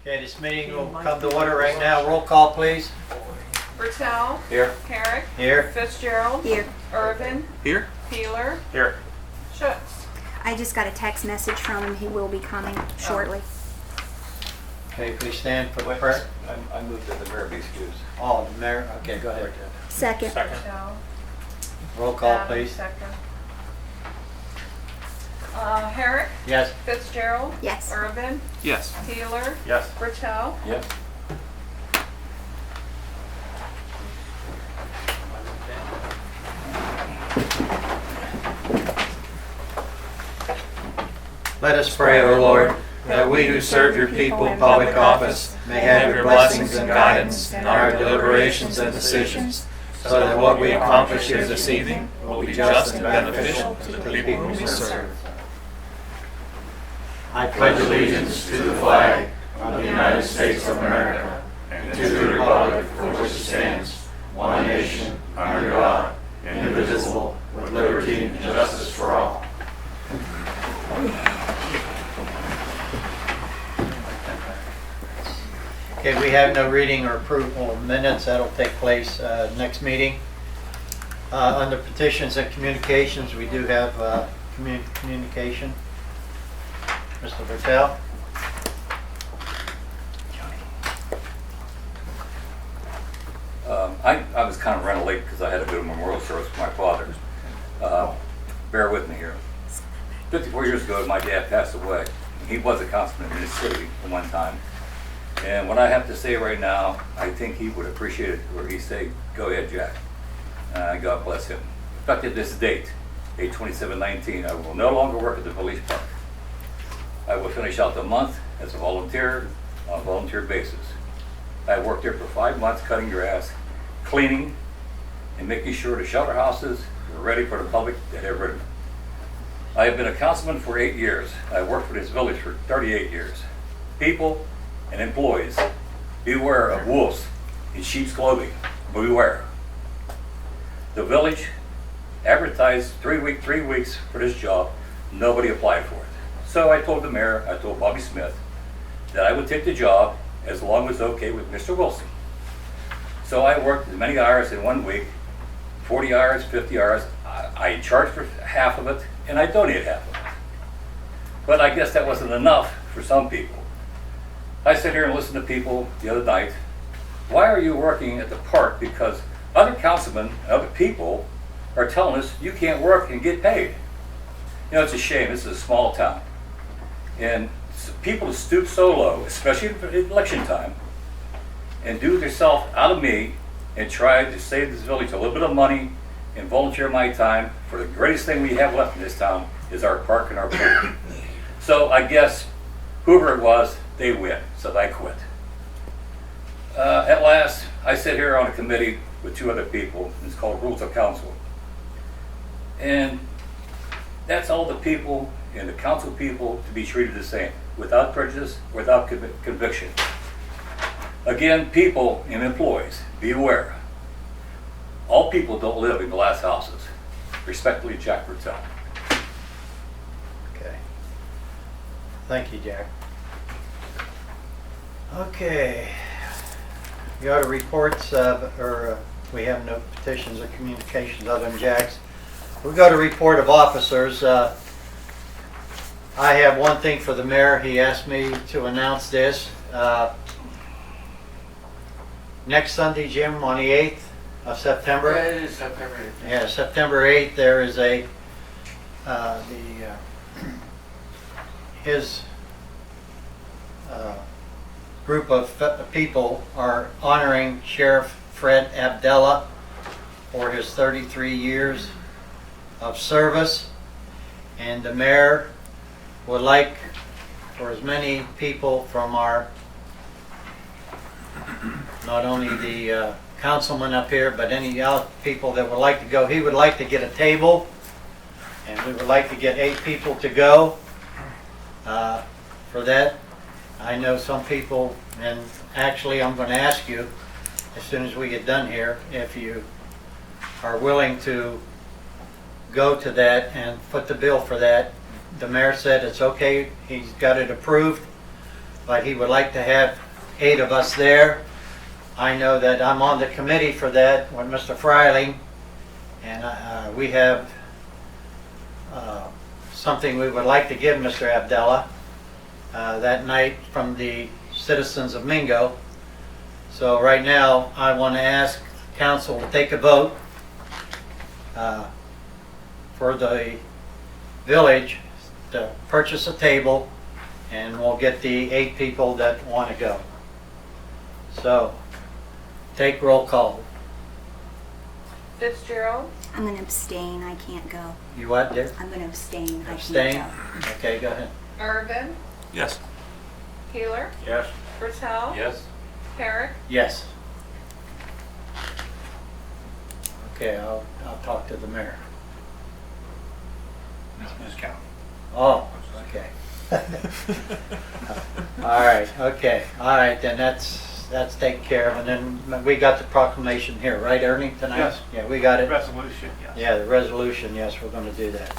Okay, this meeting will come to order right now. Roll call, please. Bertel. Here. Herrick. Here. Fitzgerald. Here. Irvin. Here. Peeler. Here. Schutz. I just got a text message from him. He will be coming shortly. Okay, please stand for the prayer. I moved that the mayor be excused. Oh, the mayor, okay, go ahead. Second. Bertel. Roll call, Adam, please. Second. Herrick. Yes. Fitzgerald. Yes. Irvin. Yes. Peeler. Yes. Bertel. Yes. Let us pray, O Lord, that we who serve your people in public office may have your blessings and guidance in our deliberations and decisions, so that what we accomplish here this evening will be just and beneficial to the people we serve. I pledge allegiance to the flag of the United States of America and to the republic for which it stands, one nation, under God, indivisible, with liberty and justice for all. Okay, we have no reading or approval of minutes. That'll take place next meeting. Under petitions and communications, we do have communication. Mr. Bertel. I was kind of running late because I had to go to memorial service for my father. Bear with me here. 54 years ago, my dad passed away. He was a councilman in the city at one time. And what I have to say right now, I think he would appreciate it where he say, "Go ahead, Jack." God bless him. Effective this date, 8/27/19, I will no longer work at the police park. I will finish out the month as a volunteer on a volunteer basis. I worked there for 5 months cutting grass, cleaning, and making sure the shelter houses were ready for the public that have ridden. I have been a councilman for 8 years. I worked for this village for 38 years. People and employees, beware of wolves in sheep's clothing. Beware. The village advertised 3 weeks for this job. Nobody applied for it. So I told the mayor, I told Bobby Smith, that I would take the job as long as okay with Mr. Wilson. So I worked as many hours in 1 week, 40 hours, 50 hours. I charged for half of it, and I donated half of it. But I guess that wasn't enough for some people. I sit here and listen to people the other night. Why are you working at the park? Because other councilmen and other people are telling us you can't work and get paid. You know, it's a shame. This is a small town. And people stoop so low, especially in election time, and do themselves out of me and try to save this village a little bit of money and volunteer my time for the greatest thing we have left in this town is our park and our pool. So I guess whoever it was, they win. So I quit. At last, I sit here on a committee with 2 other people. It's called Rules of Council. And that's all the people and the council people to be treated the same, without prejudice, without conviction. Again, people and employees, be aware. All people don't live in glass houses. Respectfully, Jack Bertel. Okay. Thank you, Jack. Okay. We go to reports, we have no petitions or communications other than Jack's. We go to report of officers. I have one thing for the mayor. He asked me to announce this. Next Sunday, Jim, on the 8th of September. Yeah, it is September 8th. Yeah, September 8th, there is his group of people are honoring Sheriff Fred Abdallah for his 33 years of service. And the mayor would like for as many people from our, not only the councilman up here, but any other people that would like to go. He would like to get a table, and we would like to get 8 people to go for that. I know some people, and actually I'm going to ask you as soon as we get done here if you are willing to go to that and foot the bill for that. The mayor said it's okay. He's got it approved but he would like to have 8 of us there. I know that I'm on the committee for that with Mr. Freiling, and we have something we would like to give Mr. Abdallah that night from the citizens of Mingo. So right now, I want to ask council to take a vote for the village to purchase a table, and we'll get the 8 people that want to go. So, take roll call. Fitzgerald, I'm going to abstain. I can't go. You what, dear? I'm going to abstain. Abstain? I can't go. Okay, go ahead. Irvin, Yes. Keeler, Yes. Bertel, Yes? Herrick, Yes. Okay, I'll talk to the mayor. Ms. Count. Oh, okay. All right, okay. All right, then that's taken care of. And then we got the proclamation here, right, Ernie, tonight? Yes. Yeah, we got it. Resolution, yes. Yeah, the resolution, yes, we're going to do that.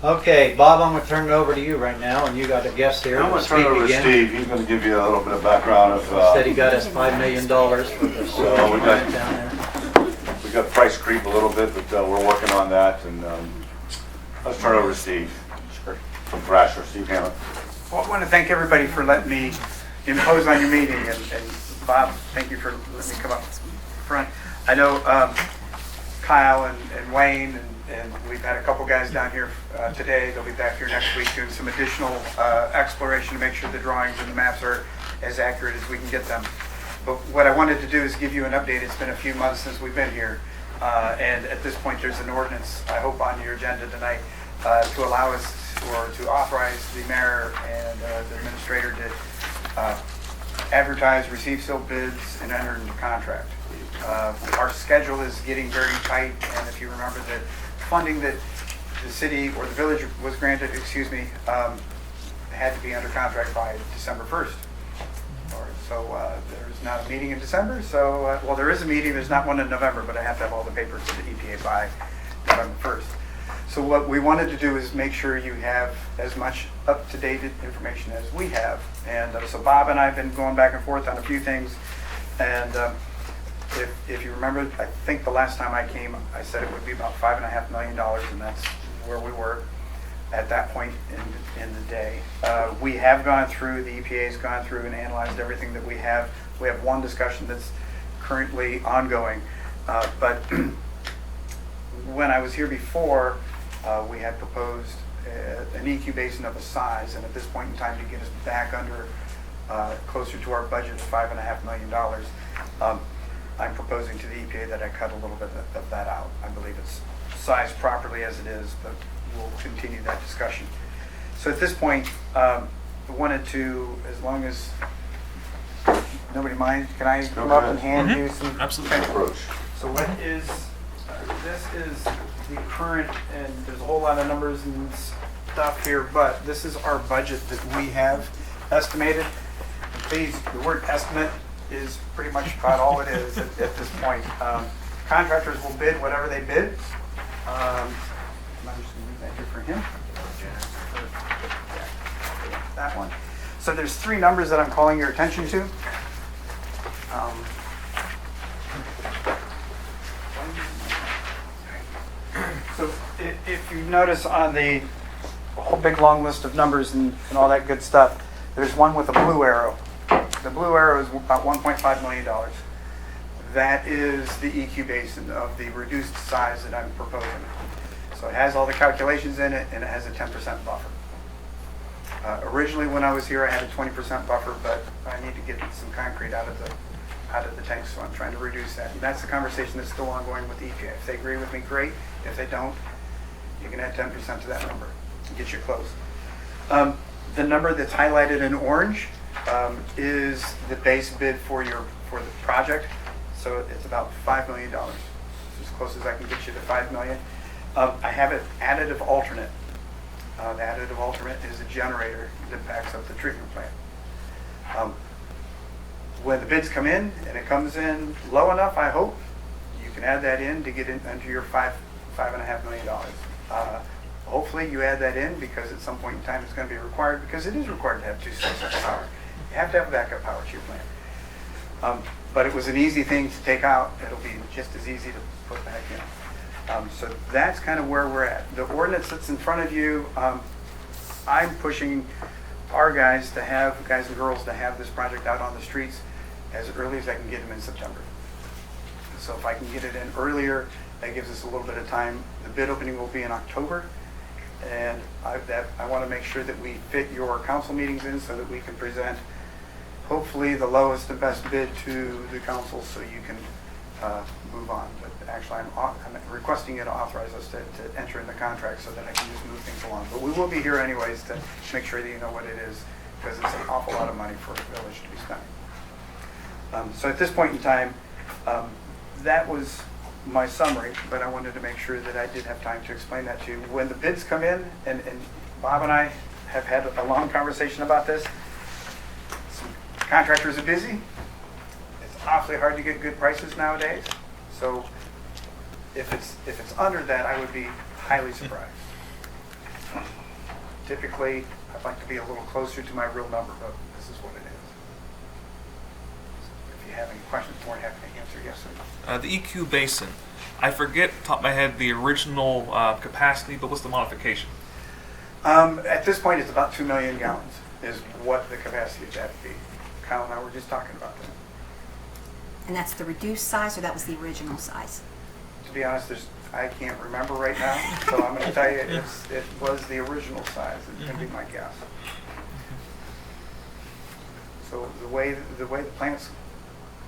Okay, Bob, I'm going to turn it over to you right now, and you got a guest here I'm to going to turn speak it over to again. Steve. He's going to give you a little bit of background of, Said he got us $5 million for this Well, we got- plant down there. we got price creep a little bit, but we're working on that. And let's turn it over to Steve from Thrasher, Steve Hammond. Well, I want to thank everybody for letting me impose on your meeting, and Bob, thank you for letting me come up front. I know Kyle and Wayne, and we've had a couple guys down here today. They'll be back here next week doing some additional exploration to make sure the drawings and the maps are as accurate as we can get them. But what I wanted to do is give you an update. It's been a few months since we've been here, and at this point, there's an ordinance, I hope, on your agenda tonight to allow us, or to authorize the mayor and the administrator to advertise, receive sealed bids, and enter into contract. Our schedule is getting very tight, and if you remember, the funding that the city or the village was granted, had to be under contract by December 1st. So there's not a meeting in December, so, well, there is a meeting, there's not one in November, but I have to have all the papers to the EPA by November 1st. So what we wanted to do is make sure you have as much up-to-date information as we have. And so Bob and I have been going back and forth on a few things. And if you remember, I think the last time I came, I said it would be about $5.5 million, and that's where we were at that point in the day. We have gone through, the EPA's gone through and analyzed everything that we have. We have one discussion that's currently ongoing. But when I was here before, we had proposed an EQ basin of a size, and at this point in time, to get us back under closer to our budget of $5.5 million, I'm proposing to the EPA that I cut a little bit of that out. I believe it's sized properly as it is, but we'll continue that discussion. So at this point, I wanted to, as long as nobody minds, can I come up and hand you some? Absolutely. Approach. So what is, this is the current, and there's a whole lot of numbers and stuff here, but this is our budget that we have estimated. Please, the word estimate is pretty much about all it is at this point. Contractors will bid whatever they bid. I'm just going to leave that here for him. That one. So there's 3 numbers that I'm calling your attention to. So if you notice on the whole big long list of numbers and all that good stuff, there's one with a blue arrow. The blue arrow is about $1.5 million. That is the EQ basin of the reduced size that I'm proposing. So it has all the calculations in it, and it has a 10% buffer. Originally, when I was here, I had a 20% buffer, but I need to get some concrete out of the tank, so I'm trying to reduce that. And that's the conversation that's still ongoing with the EPA. If they agree with me, great. If they don't, you can add 10% to that number and get you close. The number that's highlighted in orange is the base bid for the project. So it's about $5 million. It's as close as I can get you to $5 million. I have an additive alternate. The additive alternate is a generator that backs up the treatment plant. When the bids come in, and it comes in low enough, I hope, you can add that in to get into your $5.5 million. hopefully you add that in because at some point in time it's going to be required, because it is required to have 2 sources of power. You have to have backup power to your plant. But it was an easy thing to take out. It'll be just as easy to put back in. So that's kind of where we're at. The ordinance that's in front of you, I'm pushing our guys and girls to have this project out on the streets as early as I can get them in September. So if I can get it in earlier, that gives us a little bit of time. The bid opening will be in October, and I want to make sure that we fit your council meetings in so that we can present hopefully the lowest and best bid to the council so you can move on. But actually, I'm requesting you to authorize us to enter in the contract so that I can just move things along. But we will be here anyways to make sure that you know what it is, because it's an awful lot of money for a village to be spending. So at this point in time, that was my summary, but I wanted to make sure that I did have time to explain that to you. When the bids come in, and Bob and I have had a long conversation about this, some contractors are busy. It's awfully hard to get good prices nowadays. So if it's under that, I would be highly surprised. Typically, I'd like to be a little closer to my real number, but this is what it is. If you have any questions, more than happy to answer. Yes, sir. The EQ basin, I forget top of my head the original capacity, but what's the modification? At this point, it's about 2 million gallons is what the capacity of that would be. Kyle and I were just talking about that. And that's the reduced size, or that was the original size? To be honest, I can't remember right now, so I'm going to tell you it was the original size. It's going to be my guess. So the way the plant's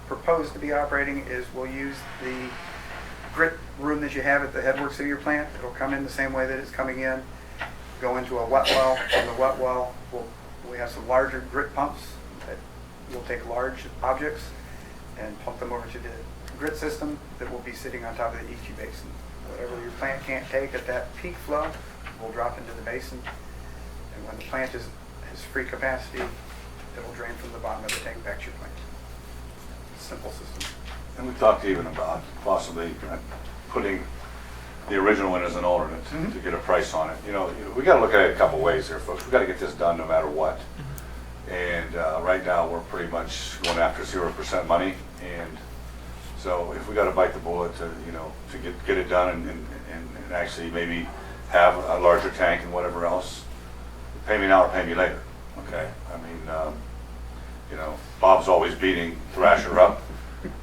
proposed to be operating is we'll use the grit room that you have at the headworks of your plant. It'll come in the same way that it's coming in, go into a wet well. From the wet well, we have some larger grit pumps that will take large objects and pump them over to the grit system that will be sitting on top of the EQ basin. Whatever your plant can't take at that peak flow will drop into the basin. And when the plant has free capacity, it'll drain from the bottom of the tank back to your plant. Simple system. And we talked even about possibly putting the original in as an alternate to get a price on it. You know, we got to look at it a couple ways here, folks. We got to get this done no matter what. And right now we're pretty much going after 0% money. And so if we got to bite the bullet to get it done and actually maybe have a larger tank and whatever else, pay me now or pay me later. Okay. I mean, Bob's always beating Thrasher up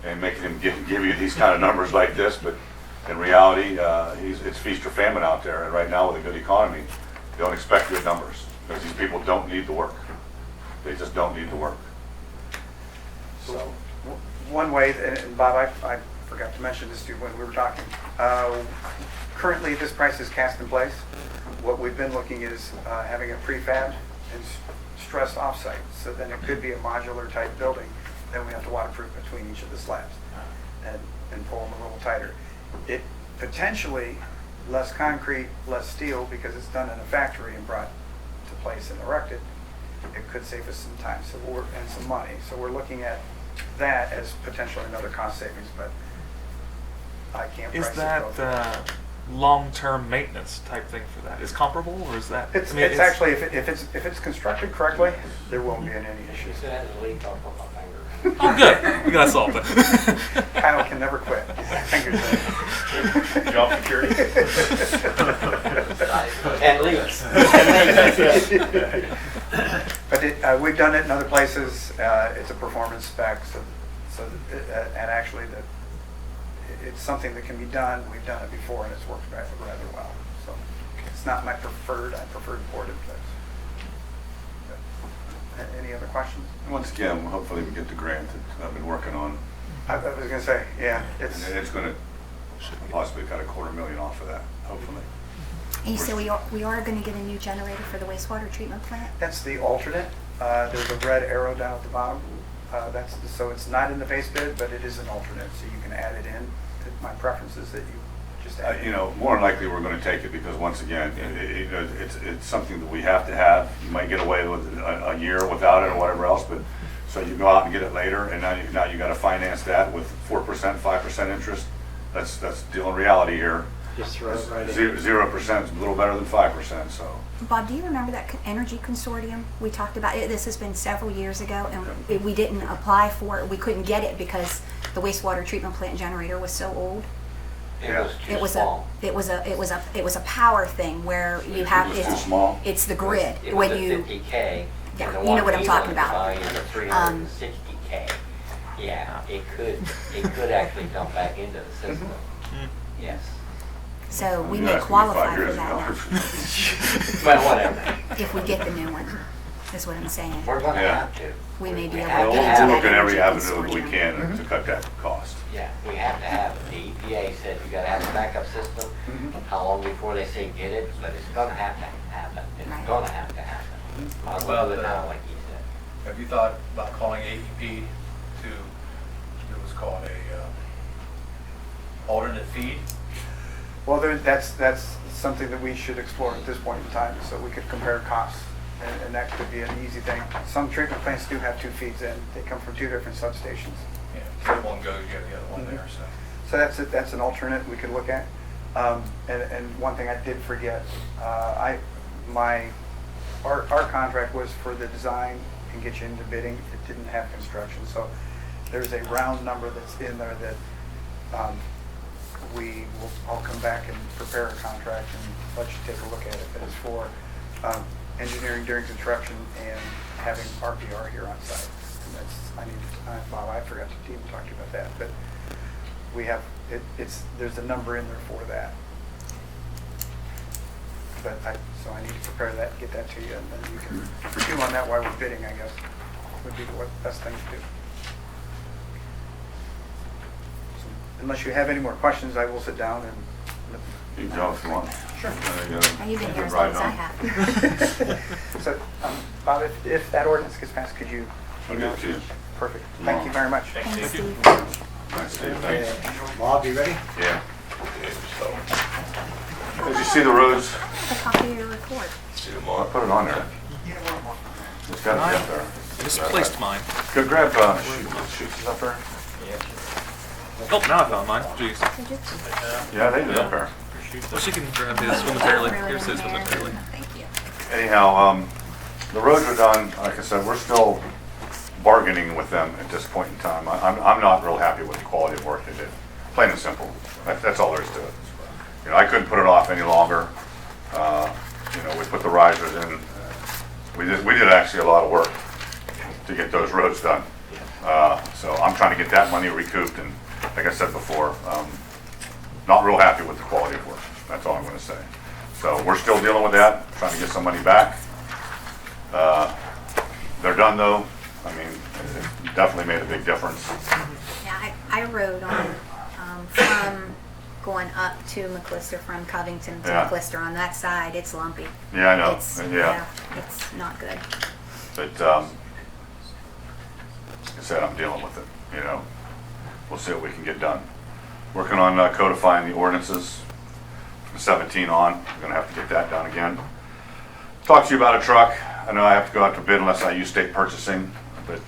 and making him give you these kind of numbers like this, but in reality, it's feast or famine out there. And right now with a good economy, they don't expect good numbers because these people don't need the work. They just don't need the work. So one way, and Bob, I forgot to mention this to you when we were talking. Currently, this price is cast in place. What we've been looking is having a prefab and stressed offsite, so then it could be a modular type building. Then we have to waterproof between each of the slabs and pull them a little tighter. It potentially less concrete, less steel because it's done in a factory and brought to place and erected. It could save us some time and some money. So we're looking at that as potentially another cost savings, but I can't price Is that long-term maintenance type thing for that? Is comparable, or is that? It's actually if it's constructed correctly, there won't be any issues. She had a leak off of my finger. Oh, good. We got solved it. Kyle can never quit. Fingers job security. And leave us. But we've done it in other places. It's a performance spec, and actually it's something that can be done. We've done it before, and it's worked rather well. So it's not my preferred. I prefer boarded place. Any other questions? Once again, hopefully we get the grant that I've been working on. I was going to say, yeah, And it's going to possibly cut $250,000 off of that, hopefully. And you say we are going to get a new generator for the wastewater treatment plant? that's the alternate. There's a red arrow down at the bottom. So it's not in the base bid, but it is an alternate, so you can add it in. My preference is that you just add it in. More than likely we're going to take it because once again, it's something that we have to have. You might get away with a year without it or whatever else, but so you go out and get it later, and now you got to finance that with 4%, 5% interest. That's dealing reality here. Just throw it right in. 0% is a little better than 5%, so. Bob, do you remember that energy consortium we talked about? This has been several years ago, and we didn't apply for it. We couldn't get it because the wastewater treatment plant generator was so old. It was It too was small. it was a power thing where you have It was too small? it's the grid It was when a you 50K. Yeah, and the you know one what I'm he talking wanted to about. buy is a 360K. Yeah, it could actually dump back into the system. Yes. so we You may asked me qualify 5 for years that ago. Well, whatever. if we get the new one. Is what I'm saying. We're gonna Yeah. have to. We may be able have to We'll get to into have look that at every energy avenue that we consortium. can to cut that cost. Yeah, we have to have it. The EPA said you gotta have a backup system. How long before they say get it, but it's gonna have to happen. It's Right. gonna have to happen. I'll Well, do it now, like you said. Have you thought about calling AEP to, it was called a alternate feed? Well, that's something that we should explore at this point in time, so we could compare costs, and that could be an easy thing. Some treatment plants do have 2 feeds in, they come from 2 different substations. Yeah, so one goes, you have the other one there, so. So that's an alternate we could look at. And one thing I did forget, our contract was for the design and get you into bidding. It didn't have construction, so there's a round number that's in there that I'll come back and prepare a contract and let you take a look at it. But it's for engineering during construction and having RPR here on site. And that's, Bob, I forgot to even talk to you about that, but we have, there's a number in there for that. So I need to prepare that, get that to you, and then you can pursue on that while we're bidding, I guess, would be the best thing to do. So, unless you have any more questions, I will sit down and. You can go if you want. Sure. You've been here as long as I have. So, Bob, if that ordinance gets passed, could you? I'll get it to you. Perfect. Thank you very much. Thanks, Steve. Nice, Steve, thanks. Bob, you ready? Yeah. Did you see the roads? A copy of your report. Well, I put it on there. It's got to be up there. Misplaced mine. Go grab, Shoots is up there? Oh, now I found mine. Jeez. Did you? Yeah, they did up there. Well, she can grab his momentarily. Really Here's his in there. momentarily. Thank you. Anyhow, the roads are done. Like I said, we're still bargaining with them at this point in time. I'm not real happy with the quality of work they did. Plain and simple. That's all there is to it. You know, I couldn't put it off any longer. You know, we put the risers in. We did actually a lot of work to get those roads done. So I'm trying to get that money recouped, and like I said before, not real happy with the quality of work. That's all I'm going to say. So we're still dealing with that, trying to get some money back. They're done though. I mean, it definitely made a big difference. Yeah, I rode on from going up to McClister, from Covington to Yeah. McClister on that side. It's lumpy. Yeah, I know. It's, Yeah. it's not good. But like I said, I'm dealing with it, you know. We'll see what we can get done. Working on codifying the ordinances from 17 on. We're gonna have to get that done again. Talk to you about a truck. I know I have to go out to bid unless I use state purchasing, but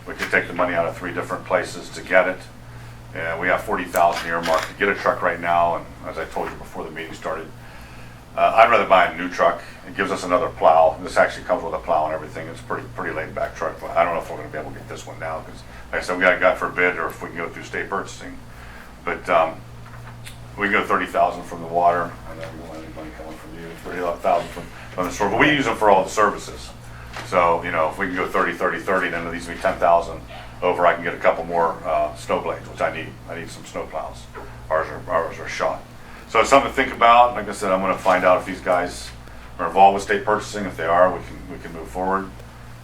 we could take the money out of 3 different places to get it. And we have 40,000 earmarked to get a truck right now, and as I told you before the meeting started, I'd rather buy a new truck. It gives us another plow. This actually comes with a plow and everything. It's a pretty laid back truck, but I don't know if we're gonna be able to get this one now, because like I said, we got to go out for a bid, or if we can go through state purchasing. But we can go 30,000 from the water, and then we don't have any money coming from you, 30,000 from the store, but we use them for all the services. So, you know, if we can go 30, then at least be 10,000 over, I can get a couple more snow blades, which I need. I need some snow plows. Ours are shot. So it's something to think about. Like I said, I'm going to find out if these guys are involved with state purchasing. If they are, we can move forward.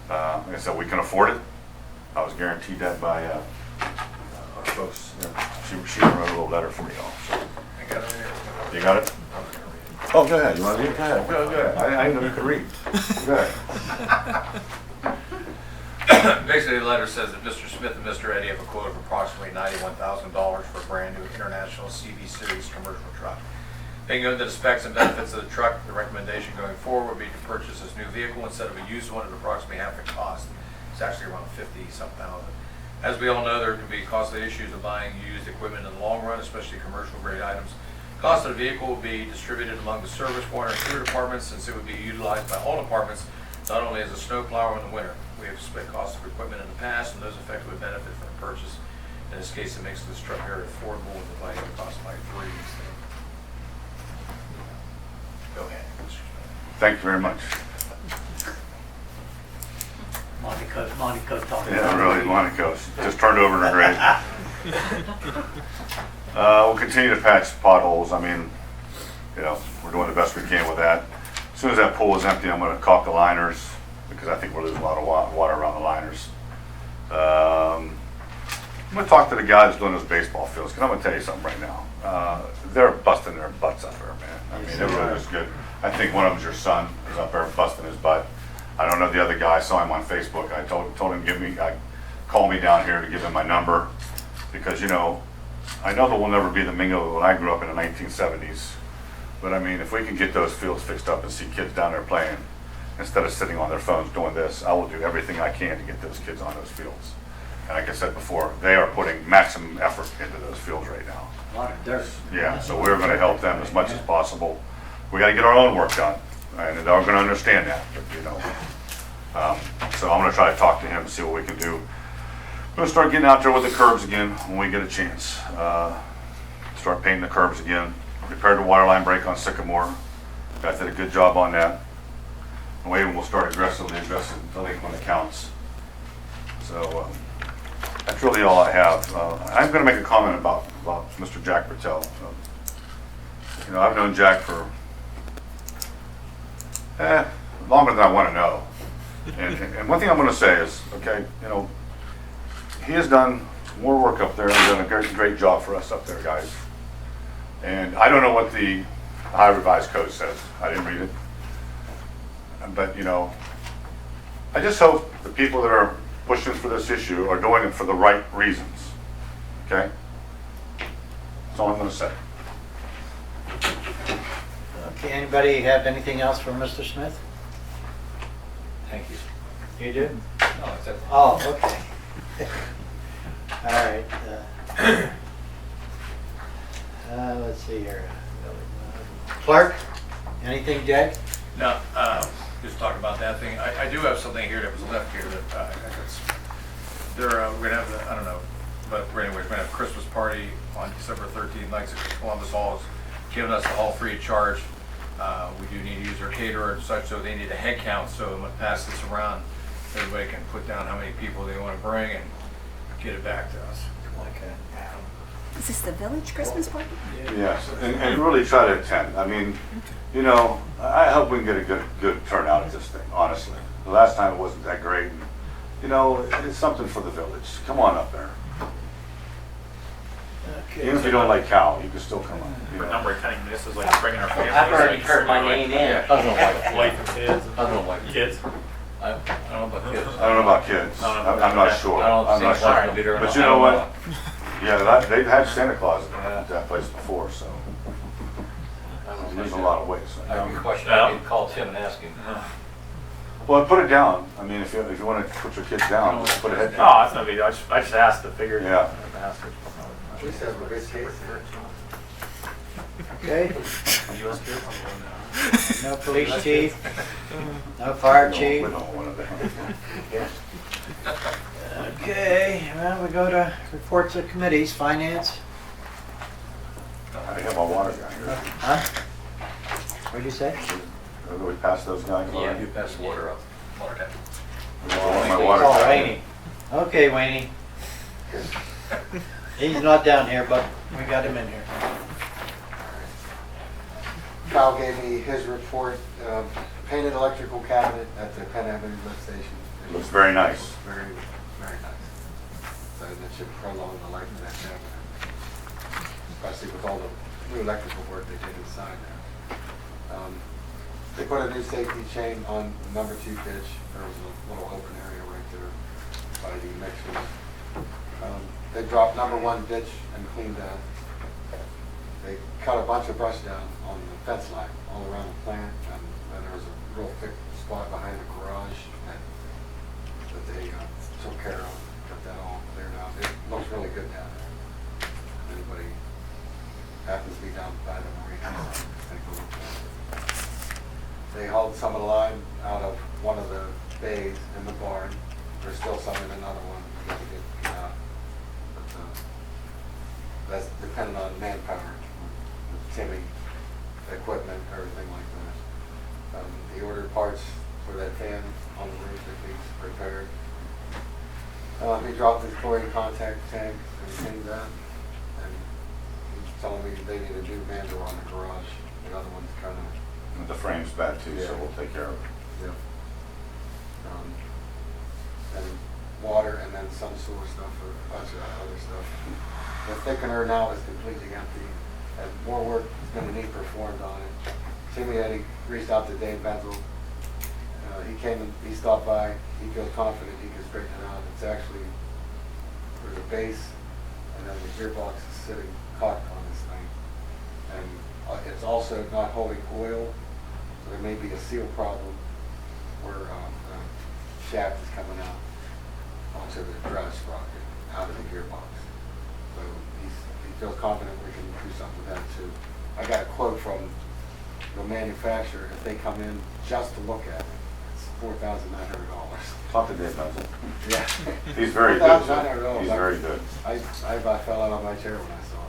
Like I said, we can afford it. I was guaranteed that by our folks. She wrote a little letter for y'all. So. I got it here. You got it? Oh, go ahead. You want to do it? Go ahead. Go ahead. I didn't know you could read. Go ahead. Basically, the letter says that Mr. Smith and Mr. Eddy have a quote of approximately $91,000 for a brand new International CB Series commercial truck. Being under the specs and benefits of the truck, the recommendation going forward would be to purchase this new vehicle instead of a used one at approximately half the cost. It's actually around 50-some thousand. As we all know, there can be costly issues of buying used equipment in the long run, especially commercial grade items. Cost of the vehicle will be distributed among the service, water, and sewer departments since it would be utilized by all departments, not only as a snow plow in the winter. We have split cost of equipment in the past, and those affected would benefit from the purchase. In this case, it makes this truck very affordable with dividing the cost by 3. Go ahead, Mr. Smith. Thank you very much. Monaco talking. Yeah, really, Monaco's just turned over in her grave. We'll continue to patch potholes. I mean, you know, we're doing the best we can with that. As soon as that pool is empty, I'm gonna caulk the liners because I think we're losing a lot of water around the liners. I'm gonna talk to the guys doing those baseball fields, because I'm gonna tell you something right now. They're busting their butts up there, man. I mean, it really was good. I think one of them's your son, is up there busting his butt. I don't know the other guy, I saw him on Facebook. I told him call me down here to give him my number, because, you know, I know that we'll never be the Mingo when I grew up in the 1970s, but I mean, if we can get those fields fixed up and see kids down there playing, instead of sitting on their phones doing this, I will do everything I can to get those kids on those fields. And like I said before, they are putting maximum effort into those fields right now. A lot of dirt. Yeah, so we're gonna help them as much as possible. We gotta get our own work done, and they're gonna understand that, but, you know. So I'm gonna try to talk to him and see what we can do. We're gonna start getting out there with the curbs again when we get a chance. Start painting the curbs again. Repaired the water line break on Sycamore. Guys did a good job on that. And we'll start aggressively addressing delinquent accounts. So that's really all I have. I'm gonna make a comment about Mr. Jack Bertel. You know, I've known Jack for longer than I want to know. And one thing I'm going to say is, okay, you know, he has done more work up there and done a great job for us up there, guys. And I don't know what the High Revised Code says. I didn't read it. But, you know, I just hope the people that are pushing for this issue are doing it for the right reasons. Okay? That's all I'm going to say. Okay, anybody have anything else for Mr. Smith? Thank you. You do? No, that's it. Oh, okay. All right. Let's see here. Clerk, anything, Jack? No, just talk about that thing. I do have something here that was left here that we're gonna have, I don't know, but anyways, we're gonna have a Christmas party on December 13th, Knights of Columbus Hall is giving us the hall free of charge. We do need to use our caterer and such, so they need a head count, so I'm gonna pass this around. Everybody can put down how many people they wanna bring and get it back to us. Okay. Is this the village Christmas party? Yes, and really try to attend. I mean, you know, I hope we can get a good turnout at this thing, honestly. The last time it wasn't that great. And, you know, it's something for the village. Come on up there. Okay. Even if you don't like Cal, you can still come up. You know. Number attending this is like bringing our families. I've already turned my name in. I don't know about Wife and kids. I don't know about Kids. I don't know about kids. I don't know about kids. I'm not sure. I don't I'm not think Mark's sure. gonna be there. But you know what? Yeah, they've had Santa Claus at that place before, so there's a lot of ways. I have a question. I can call Tim and ask him. Well, put it down. I mean, if you want to put your kids down, just put a head No, down. that's no big deal. I just asked to figure. Yeah. I asked her. We said we're good case. Okay. No police chief, no fire We chief. don't want that. Okay, well, we go to reports of committees, finance. I have my water guy here. Huh? What'd you say? We pass those guys? Yeah, you pass the water up. Water tap. My water Oh, guy. Wayne. Okay, Wayne. He's not down here, but we got him in here. Kyle gave me his report, painted electrical cabinet at the Penn Avenue lift station. Looks very nice. Very, very nice. So that should prolong the life of that cabinet, especially with all the new electrical work they did inside there. They put a new safety chain on the number 2 ditch. There was a little open area right there by the mixers. They dropped number 1 ditch and cleaned that. They cut a bunch of brush down on the fence line all around the plant, and then there was a real thick spot behind the garage that they took care of, got that all cleared out. It looks really good down there. If anybody happens to be down by the Take a look at it. They hauled some of the line out of one of the bays in the barn. There's still some in another one. We gotta get out. But, that's dependent on manpower, Timmy, equipment, everything like that. He ordered parts for that fan on the roof that needs repaired. He dropped his chlorine contact tank and cleaned that. And he's telling me they need a new mandrel on the garage. The other one's kind of, The frame's bad too, so Yeah. we'll take care of it. yeah. And water and then some sort of stuff for a bunch of other stuff. The thickener now is completely empty and more work is going to need performed on it. Timmy had reached out to Dave Benzel. He came and he stopped by. He feels confident he can straighten it out. It's actually, there's a base and then the gearbox is sitting cocked on this thing. And it's also not holding oil, so there may be a seal problem where the shaft is coming out onto the drive sprocket out of the gearbox. So he feels confident we can do something with that too. I got a quote from the manufacturer. If they come in just to look at it, it's $4,900. Talk to Dave Benzel. Yeah. He's very good. $4,900. He's very good. I about fell out of my chair when I saw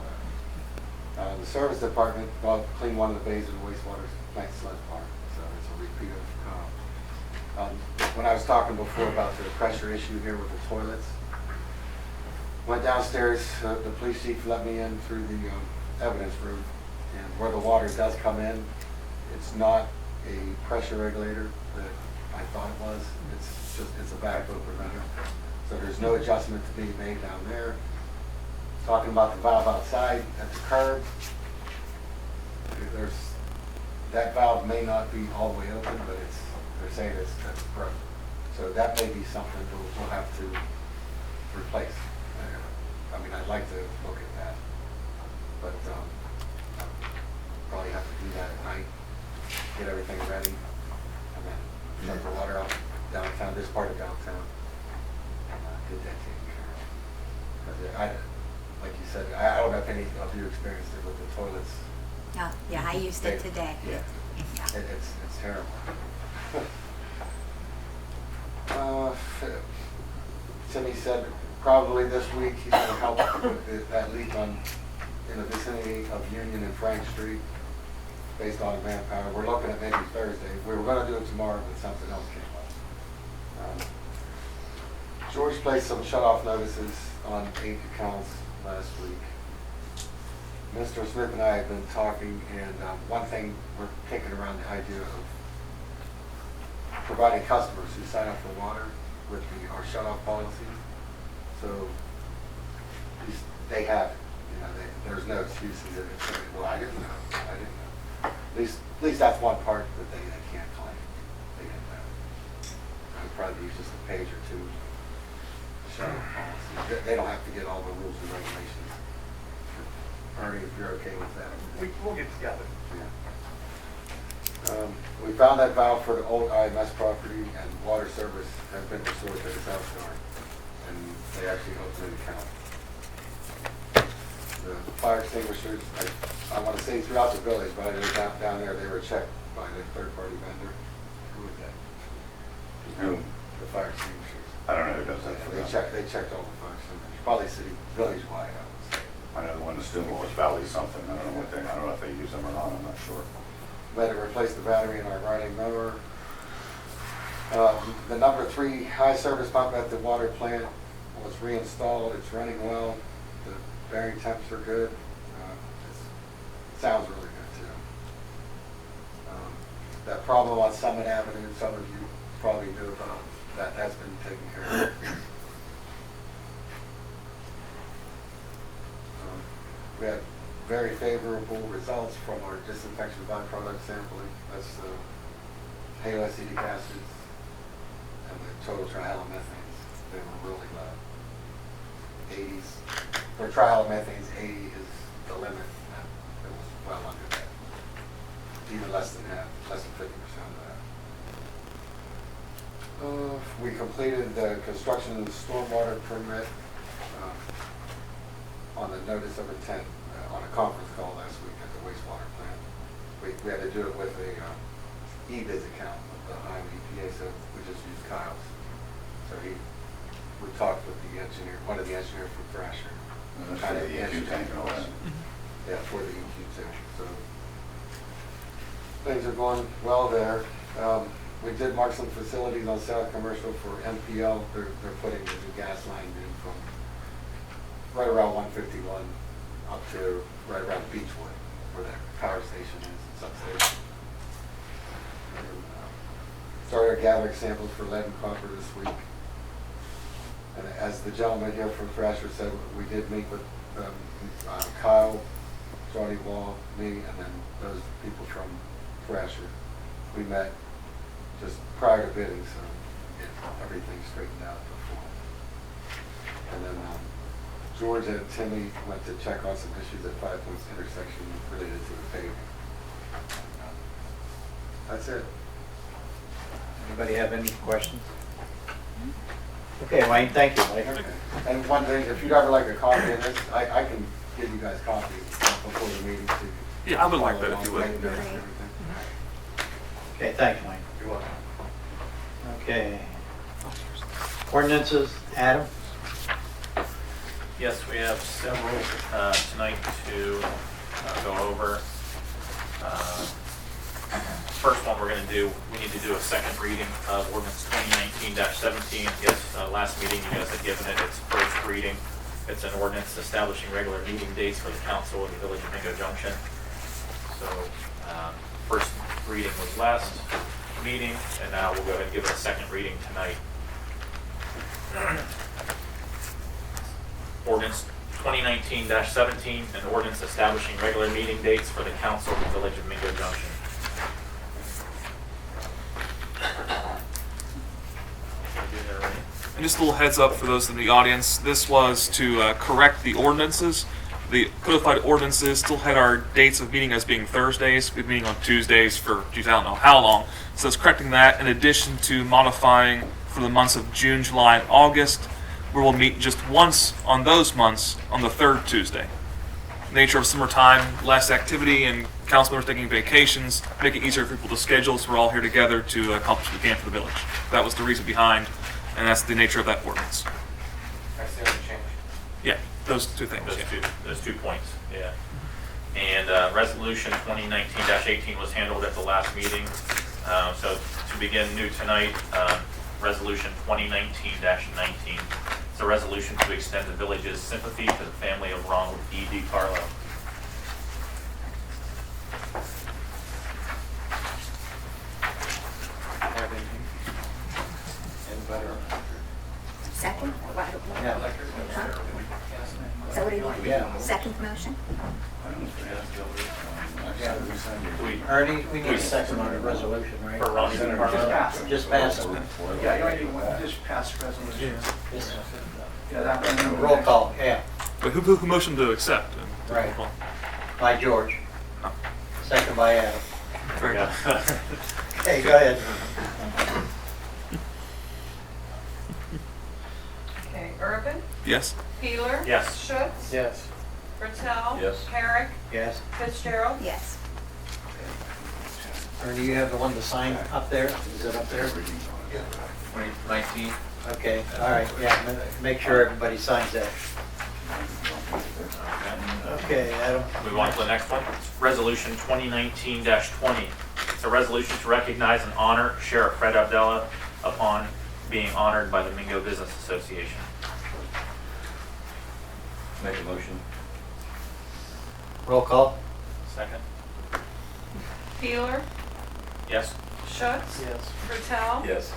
that. The service department cleaned one of the bays in the wastewater plant sludge park, so it's a repeat of when I was talking before about the pressure issue here with the toilets, went downstairs, the police chief let me in through the evidence room, and where the water does come in, it's not a pressure regulator that I thought it was. It's a backflow preventer. So there's no adjustment to be made down there. Talking about the valve outside at the curb, that valve may not be all the way open, but they're saying that's broken. So that may be something we'll have to replace. I mean, I'd like to look at that, but probably have to do that at night, get everything ready, and then shut the water off downtown, this part of downtown, and get that taken care of. 'Cause like you said, I don't know if any of you experienced it with the toilets. Oh, yeah, I used it today. Yeah. Yeah. It's terrible. Timmy said probably this week he's going to help with that leak in the vicinity of Union and Frank Street based on manpower. We're looking at maybe Thursday. We were going to do it tomorrow, but something else came up. George placed some shut-off notices on 8 accounts last week. Mr. Smith and I have been talking, and one thing we're kicking around the idea of providing customers who sign up for water with our shut-off policy. So they have it. You know, there's no excuses. Well, I didn't know. At least that's one part that they can't claim. They didn't know. I would probably use just a page or two. Shut-off policy. They don't have to get all the rules and regulations. Ernie, if you're okay with that. We'll get together. Yeah. We found that valve for the old IMS property, and water service has been restored to the South Star, and they actually opened an account. The fire extinguishers, I want to say throughout the village, but I know down there they were checked by the third-party vendor. Who was that? Who? The fire extinguishers. I don't know who does that. They checked all the fire extinguishers, probably village-wide, I would say. I know the one in Stillwater was Valley something. I don't know if they use them or not. I'm not sure. We had to replace the battery in our riding mower. The number 3 high service pump at the water plant was reinstalled. It's running well. The bearing temps are good. It sounds really good too. That problem on Summit Avenue, some of you probably knew about that. That's been taken care of. We had very favorable results from our disinfection byproduct sampling. That's the haloacetic acids and the total trihalomethanes. They were really low. 80s. For trihalomethanes, 80 is the limit. It was well under that. Even less than half, less than 50% of that. We completed the construction of the stormwater permit on the notice of intent on a conference call last week at the wastewater plant. we had to do it with a e-biz account behind EPA, so we just used Kyle's. So we talked with the engineer, one of the engineers from Thrasher. That's Kind for of the EQ tank and all that. Yeah, for the EQ tank. So things are going well there. We did mark some facilities on South Commercial for MPL. They're putting the new gas line in from right around 151 up to right around Beechwood, where that power station is, substation. And, started our gathering samples for lead and copper this week. And as the gentleman here from Thrasher said, we did meet with Kyle, Johnny Wall, me, and then those people from Thrasher. We met just prior to bidding, so get everything straightened out before. And then George and Timmy went to check on some issues at 5 Points intersection related to the paving. That's it. Anybody have any questions? Okay, Wayne, thank you. Mike. And one thing, if you'd ever like a copy of this, I can give you guys copies before the meeting. So you can Yeah, I would like follow that if you along would. with everything. Okay, thanks, Wayne. You're welcome. Okay. Ordinances, Adam? Yes, we have several tonight to go over. First one we're going to do, we need to do a second reading of ordinance 2019-17. Yes, last meeting you guys had given it its first reading. It's an ordinance establishing regular meeting dates for the council in the village of Mingo Junction. So first reading was last meeting, and now we'll go ahead and give it a second reading tonight. Ordinance 2019-17, an ordinance establishing regular meeting dates for the council in the village of Mingo Junction. And just a little heads up for those in the audience, this was to correct the ordinances. The codified ordinances still had our dates of meeting as being Thursdays. We've been meeting on Tuesdays for, geez, I don't know how long. So it's correcting that in addition to modifying for the months of June, July, and August, where we'll meet just once on those months on the third Tuesday. Nature of summertime, less activity, and council members taking vacations, make it easier for people to schedule, so we're all here together to accomplish what we can for the village. That was the reason behind, and that's the nature of that ordinance. That's the only change. Yeah, those two things. Those two points, yeah. And resolution 2019-18 was handled at the last meeting. So to begin new tonight, resolution 2019-19. It's a resolution to extend the village's sympathy to the family of Ronald E. DiCarlo. Have anything? Anybody? Second? Yeah. Huh? Is that what it is? Yeah. Second motion? Ernie, we need a second on the resolution, right? For Ronnie DiCarlo. Just pass it. Yeah, you already want to just pass the resolution. Just- Yeah, that one. Roll call, yeah, But who motioned to accept? Right. by George. Second by Adam. Very good. Okay, go ahead. Okay, Urban, Yes? Peeler. Yes. Schutz. Yes. Bertel. Yes. Herrick, Yes. Fitzgerald. Yes. Ernie, you have the one to sign up there? Is it up there? 2019. Okay, all right, yeah, make sure everybody signs that. Okay, Adam. Move on to the next one. Resolution 2019-20. It's a resolution to recognize and honor Sheriff Fred Abdallah upon being honored by the Mingo Business Association. Make a motion. Roll call? Second. Peeler, Yes? Schutz. Yes. Bertel. Yes.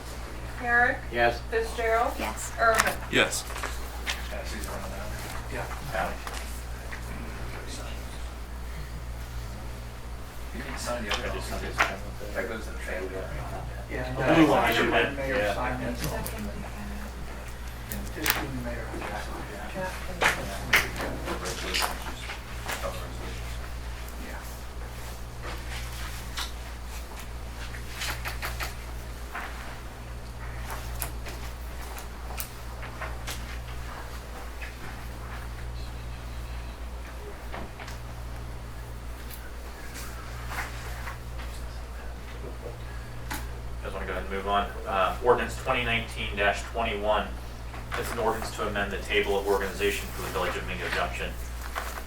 Herrick, Yes. Fitzgerald. Yes. Urban. Yes. Yeah. You need to sign the other one. That goes in the family. Yeah. Yeah. Blue one, I should let Yeah. Mayor sign it. Just do the mayor. Yeah. move on. Ordinance 2019-21. It's an ordinance to amend the table of organization for the Village of Mingo Junction.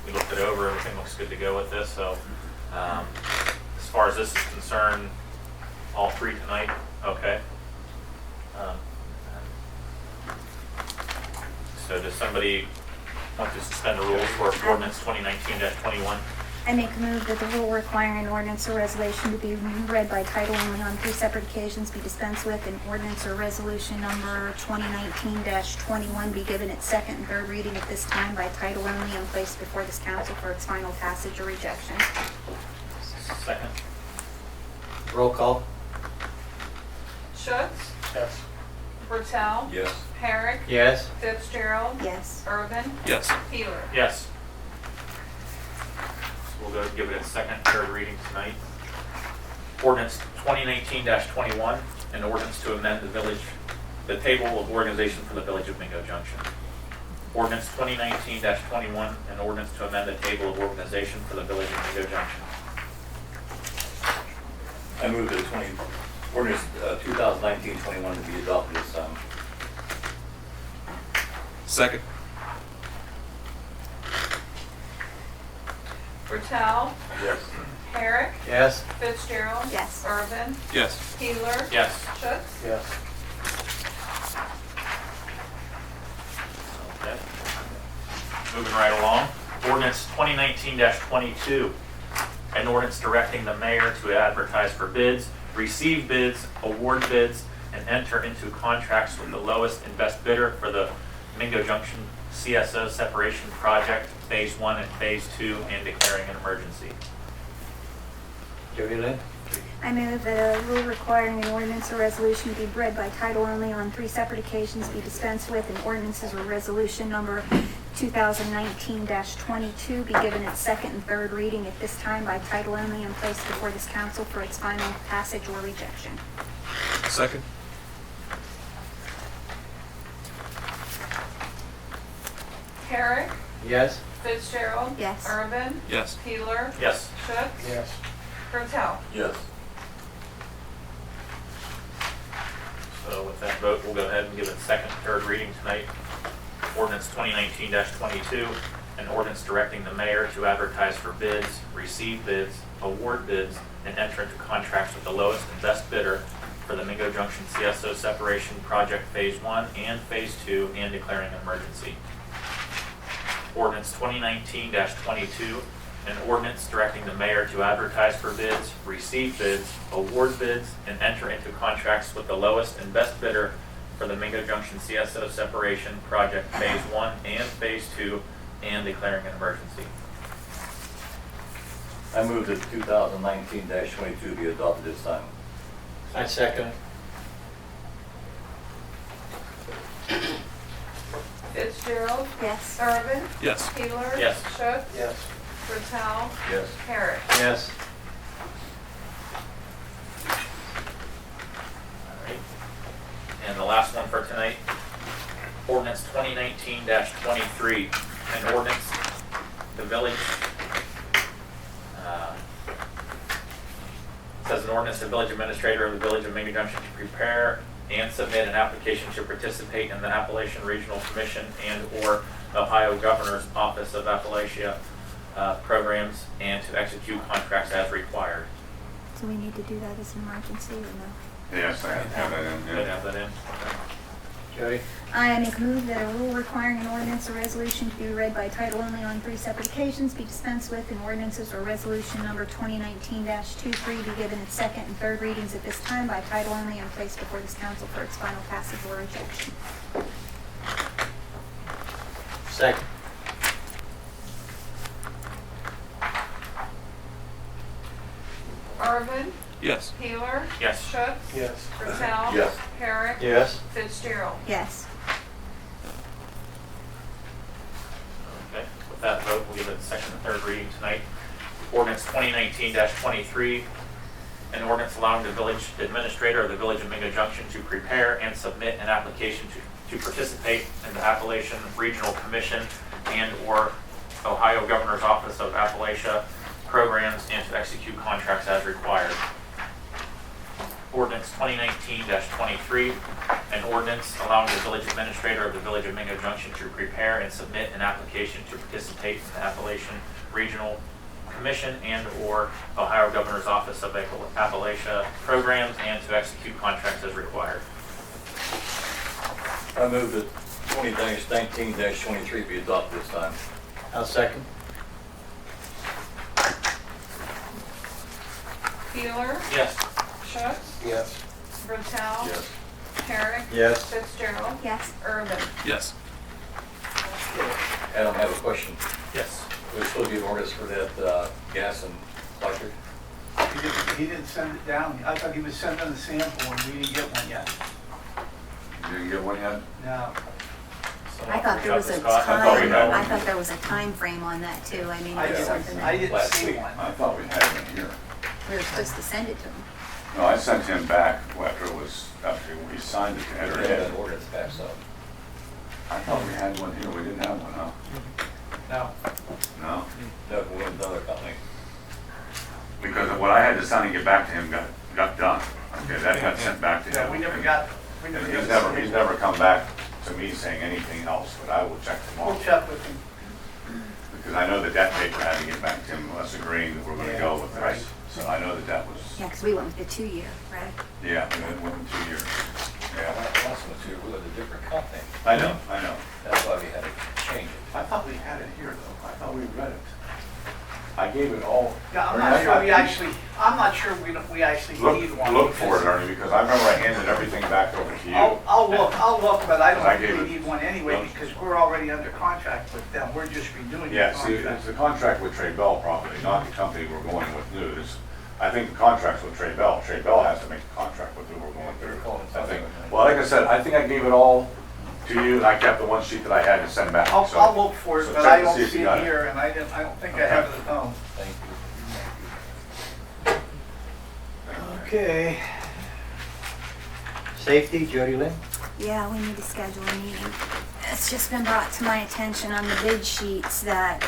We looked it over, everything looks good to go with this, so as far as this is concerned, all three tonight, okay. So does somebody want to suspend the rules for ordinance 2019-21? I make a move that the rule requiring an ordinance or resolution to be read by title only on 3 separate occasions be dispensed with, and ordinance or resolution number 2019-21 be given its second and third reading at this time by title only and placed before this council for its final passage or rejection. Second? Roll call. Schutz, Yes. Bertel, Yes. Herrick, Yes. Fitzgerald, Yes. Urban, Yes. Peeler. Yes. So we'll go give it its second, third reading tonight. Ordinance 2019-21, an ordinance to amend the table of organization for the Village of Mingo Junction. Ordinance 2019-21, an ordinance to amend the table of organization for the Village of Mingo Junction. I move that ordinance 2019-21 to be adopted this time. Second. Bertel, Yes. Herrick, Yes. Fitzgerald. Yes. Urban, Yes. Peeler. Yes. Schutz. Yes. Okay. Moving right along. Ordinance 2019-22, an ordinance directing the mayor to advertise for bids, receive bids, award bids, and enter into contracts with the lowest and best bidder for the Mingo Junction CSO separation project, Phase 1 and Phase 2, and declaring an emergency. Judy Lynn? I move that a rule requiring an ordinance or resolution to be read by title only on 3 separate occasions be dispensed with, and ordinances or resolution number 2019-22 be given its second and third reading at this time by title only and placed before this council for its final passage or rejection. Second. Herrick, Yes. Fitzgerald. Yes. Urban, Yes. Peeler. Yes. Schutz. Yes. Bertel. Yes. So with that vote, we'll go ahead and give it second and third reading tonight. Ordinance 2019-22, an ordinance directing the mayor to advertise for bids, receive bids, award bids, and enter into contracts with the lowest and best bidder for the Mingo Junction CSO separation project Phase 1 and Phase 2, and declaring an emergency. Ordinance 2019-22, an ordinance directing the mayor to advertise for bids, receive bids, award bids, and enter into contracts with the lowest and best bidder for the Mingo Junction CSO separation project Phase 1 and Phase 2, and declaring an emergency. I move that 2019-22 be adopted this time. I second it. Fitzgerald. Yes. Urban, Yes. Peeler. Yes. Schutz. Yes. Bertel. Yes. Herrick. Yes. All right. And the last one for tonight, ordinance 2019-23, an ordinance, the village, says an ordinance, the village administrator of the Village of Mingo Junction to prepare and submit an application to participate in the Appalachian Regional Commission and/or Ohio Governor's Office of Appalachia programs, and to execute contracts as required. Do we need to do that as an emergency or no? Yes, I have that in. Did I have that in? Okay. Jody? I make a move that a rule requiring an ordinance or resolution to be read by title only on 3 separate occasions be dispensed with, and ordinances or resolution number 2019-23 be given its second and third readings at this time by title only and placed before this council for its final passage or rejection. Second. Urban, Yes. Peeler. Yes. Schutz. Yes. Bertel. Yes. Herrick. Yes. Fitzgerald. Yes. Okay, with that vote, we'll give it second and third reading tonight. Ordinance 2019-23, an ordinance allowing the village administrator of the Village of Mingo Junction to prepare and submit an application to participate in the Appalachian Regional Commission and/or Ohio Governor's Office of Appalachia programs, and to execute contracts as required. ordinance 2019-23, an ordinance allowing the village administrator of the village of Mingo Junction to prepare and submit an application to participate in the Appalachian Regional Commission and/or Ohio Governor's Office of Appalachia programs and to execute contracts as required. I move that 20-19-23 be adopted this time. I'll second. Wheeler. Yes. Schutz. Yes. Bertel. Yes. Herrick. Yes. Fitzgerald. Yes. Irvin. Yes. Adam, I have a question. Yes. We're supposed to be an ordinance for that gas and electric? He didn't send it down. I thought he was sending the sample and we didn't get one yet. You didn't get one yet? No. I thought there was a thought we time, had one. I thought there was a time frame on that too. I mean, I it was didn't, something I that didn't Last see week. one. I thought we had one here. we were supposed to send it to him. No, I sent him back after we signed it to We enter had it. an ordinance passed up. I thought we had one here, we didn't have one, huh? No. No? No, we went with another company. Because what I had to sign and get back to him got done. Okay, that got sent back to him. Yeah, we never got. And he's never come back to me saying anything else, but I will check tomorrow. We'll check with him. Because I know that paper had to get back to him, us agreeing that we're gonna go with Right. this. So I know that was, Yeah, because we went with the 2-year, right? yeah, it went in 2 years. Yeah, Last one too, we had a different company. I know. That's why we had to change it. I thought we had it here though, I thought we read it. I gave it all. Yeah, I'm Ernie, not I sure got- we actually, I'm not sure we actually need one. Look for it, because- Ernie, because I remember I handed everything back over to you. I'll look, but I I don't gave think it- we need one anyway no. because we're already under contract with them. We're just renewing the Yeah, see, contract. it's the contract with Trey Bell probably, not the company we're going with news. I think the contract's with Trey Bell. Trey Bell has to make the contract with who we're going through. I think, well, like I said, I think I gave it all to you, and I kept the one sheet that I had to send back. So- I'll look for it, so but check I to don't see if see you it got it. here and I don't think I have it at home. Thank you. Okay. Safety, Jody Lynn? Yeah, we need to schedule a meeting. It's just been brought to my attention on the bid sheets that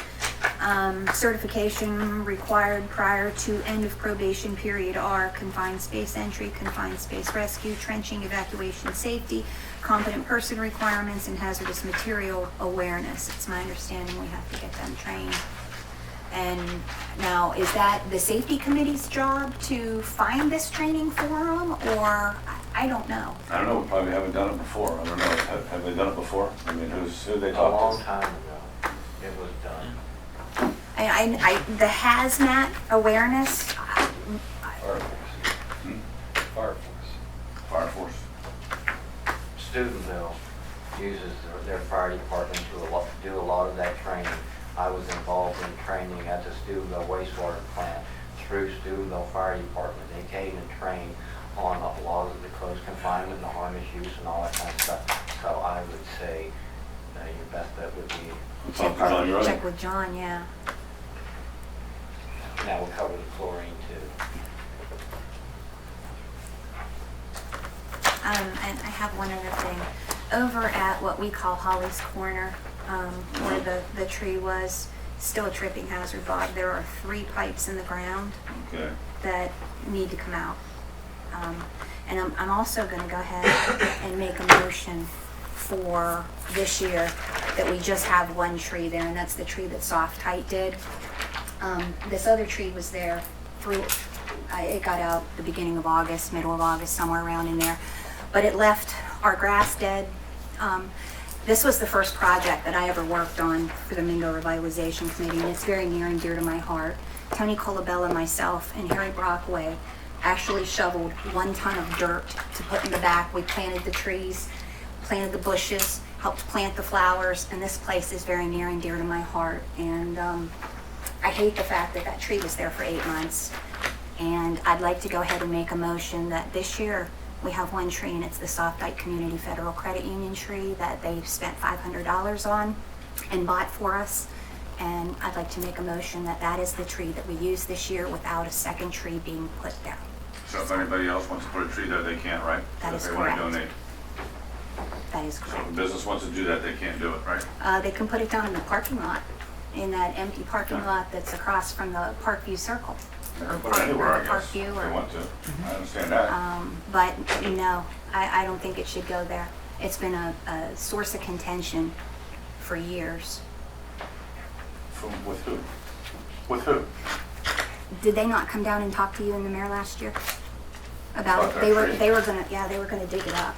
certification required prior to end of probation period are confined space entry, confined space rescue, trenching, evacuation, safety, competent person requirements, and hazardous material awareness. It's my understanding we have to get them trained. And now, is that the safety committee's job to find this training for them, or I don't know. I don't know, we probably haven't done it before. I don't know, have they done it before? I mean, who they A talked long to? time ago, it was done. The hazmat awareness, Fire force. Fire force. Fire force. Steubenville uses their fire department to do a lot of that training. I was involved in training at the Steubenville wastewater plant through Steubenville Fire Department. They came and trained on a lot of the close confinement and the harness use and all that kind of stuff. So I would say your best bet would be, check with John, yeah. that will cover the chlorine too. And I have one other thing. Over at what we call Holly's Corner, where the tree was, still a tripping hazard, Bob. There are 3 pipes in the ground Okay. that need to come out. And I'm also gonna go ahead and make a motion for this year that we just have one tree there, and that's the tree that Soft Tight did. This other tree was there through, it got out the beginning of August, middle of August, somewhere around in there. But it left our grass dead. This was the first project that I ever worked on for the Mingo Revitalization Committee, and it's very near and dear to my heart. Tony Colabella, myself, and Harry Brockway actually shoveled 1 ton of dirt to put in the back. We planted the trees, planted the bushes, helped plant the flowers, and this place is very near and dear to my heart. And I hate the fact that that tree was there for 8 months. And I'd like to go ahead and make a motion that this year we have one tree, and it's the Softite Community Federal Credit Union tree that they spent $500 on and bought for us. And I'd like to make a motion that that is the tree that we use this year without a second tree being put there. So if anybody else wants to put a tree there, they can't, right? That is If they want to correct. donate. That is So if correct. a business wants to do that, they can't do it, right? They can put it down in the parking lot, in that empty parking lot that's across from the Parkview Circle. or Put it anywhere, I guess, if Parkview they or, want to. I understand that. but no, I don't think it should go there. It's been a source of contention for years. With who? With who? Did they not come down and talk to you and the mayor last year? About About it? that They were, tree? they were gonna, yeah, they were gonna dig it up.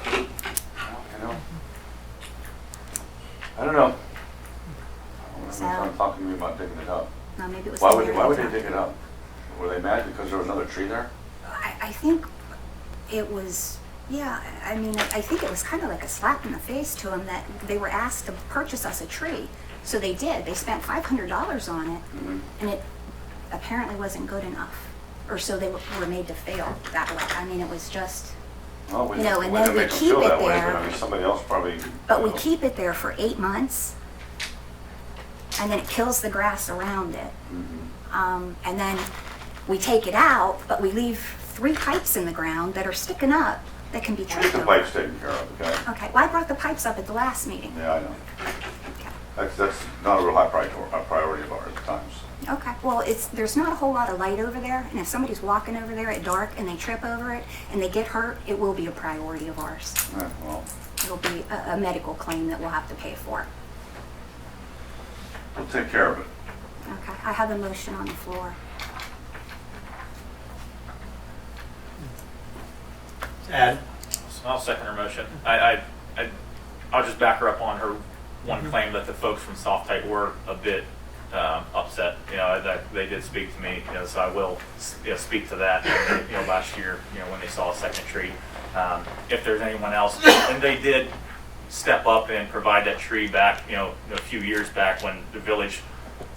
You know? I don't know. So- Someone talking to me about digging it up. Maybe it was. Why the would, mayor why would that they dig it up? Were they mad because there was another tree there? I think it was, yeah, I mean, I think it was kind of like a slap in the face to them that they were asked to purchase us a tree. So they did. They spent $500 on it, and it apparently wasn't good enough. Or so they were made to fail that way. I mean, it was just, Well, we You know, and didn't then we make them keep feel it that way, there. but I mean, somebody else probably. but we keep it there for 8 months, and then it kills the grass around it. And then we take it out, but we leave 3 pipes in the ground that are sticking up that can be We'll get tripped the over. pipes taken care of, okay? Okay, well, I brought the pipes up at the last meeting. Yeah, I know. Okay. That's not a real high priority of ours at times. Okay, well, there's not a whole lot of light over there, and if somebody's walking over there at dark and they trip over it and they get hurt, it will be a priority of ours. Well, It'll be a medical claim that we'll have to pay for. we'll take care of it. Okay, I have a motion on the floor. Ed? I'll second her motion. I'll just back her up on her one claim that the folks from Soft Type were a bit upset. You know, that they did speak to me, you know, so I will speak to that. You know, last year, you know, when they saw a second tree, if there's anyone else, and they did step up and provide that tree back, you know, a few years back when the village